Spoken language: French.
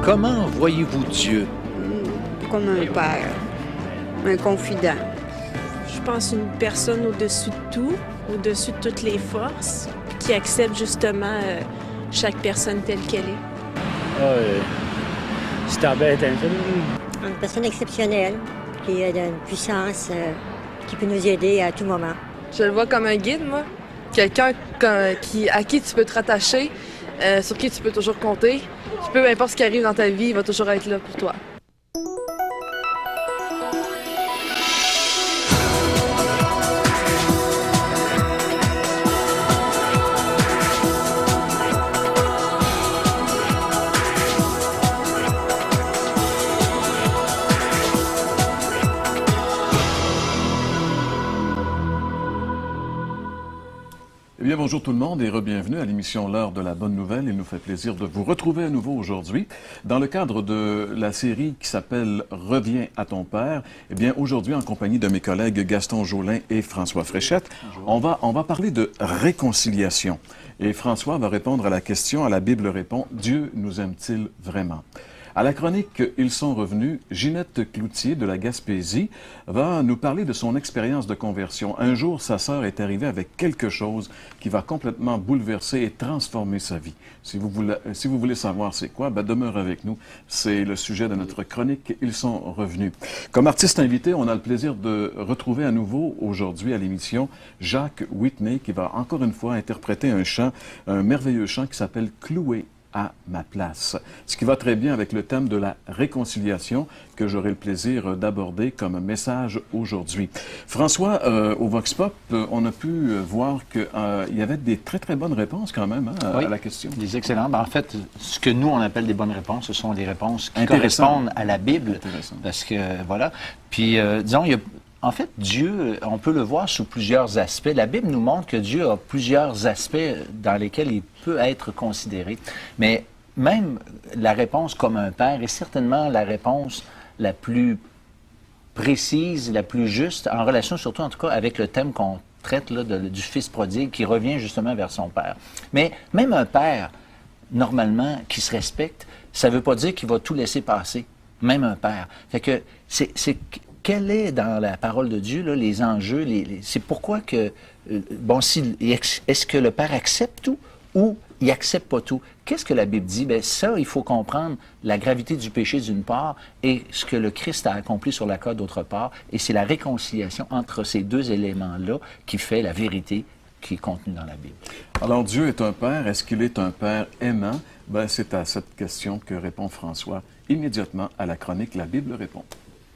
Comment voyez-vous Dieu? Comme un père, un confident. Je pense une personne au-dessus de tout, au-dessus de toutes les forces, qui accepte justement chaque personne telle qu'elle est. C'est un bête, Une personne exceptionnelle, qui a une puissance qui peut nous aider à tout moment. Je le vois comme un guide, moi. Quelqu'un à qui tu peux te rattacher, sur qui tu peux toujours compter. Peu importe ce qui arrive dans ta vie, il va toujours être là pour toi. Eh bien, bonjour tout le monde et re-bienvenue à l'émission L'heure de la bonne nouvelle. Il nous fait plaisir de vous retrouver à nouveau aujourd'hui dans le cadre de la série qui s'appelle « Reviens à ton père ». Eh bien, aujourd'hui, en compagnie de mes collègues Gaston Jolin et François Fréchette, on va parler de réconciliation. Et François va répondre à la question, à la Bible répond « Dieu nous aime-t-il vraiment ?» À la chronique « Ils sont revenus », Ginette Cloutier de la Gaspésie va nous parler de son expérience de conversion. Un jour, sa sœur est arrivée avec quelque chose qui va complètement bouleverser et transformer sa vie. Si vous voulez savoir c'est quoi, demeure avec nous. C'est le sujet de notre chronique « Ils sont revenus ». Comme artiste invité, on a le plaisir de retrouver à nouveau aujourd'hui à l'émission Jacques Whitney qui va encore une fois interpréter un merveilleux chant qui s'appelle « Cloué à ma place », ce qui va très bien avec le thème de la réconciliation que j'aurai le plaisir d'aborder comme message aujourd'hui. François, au Vox Pop, on a pu voir qu'il y avait des très très bonnes réponses quand même à la question. Des excellentes. En fait, ce que nous on appelle des bonnes réponses, ce sont des réponses qui correspondent à la Bible. Parce que, voilà. Puis, disons, en fait, Dieu, on peut le voir sous plusieurs aspects. La Bible nous montre que Dieu a plusieurs aspects dans lesquels il peut être considéré. Mais même la réponse comme un père est certainement la réponse la plus précise, la plus juste, en relation surtout, en tout cas, avec le thème qu'on traite là, du fils prodigue qui revient justement vers son père. Mais même un père, normalement, qui se respecte, ça ne veut pas dire qu'il va tout laisser passer. Même un père. Fait que quel est, dans la parole de Dieu, là, les enjeux, c'est pourquoi que, est-ce que le Père accepte tout ou il accepte pas tout? Qu'est-ce que la Bible dit? Bien, ça, il faut comprendre la gravité du péché d'une part et ce que le Christ a accompli sur la croix d'autre part. Et c'est la réconciliation entre ces deux éléments-là qui fait la vérité qui est contenue dans la Bible. Alors, Dieu est un Père. Est-ce qu'il est un Père aimant? C'est à cette question que répond François immédiatement à la chronique La Bible répond.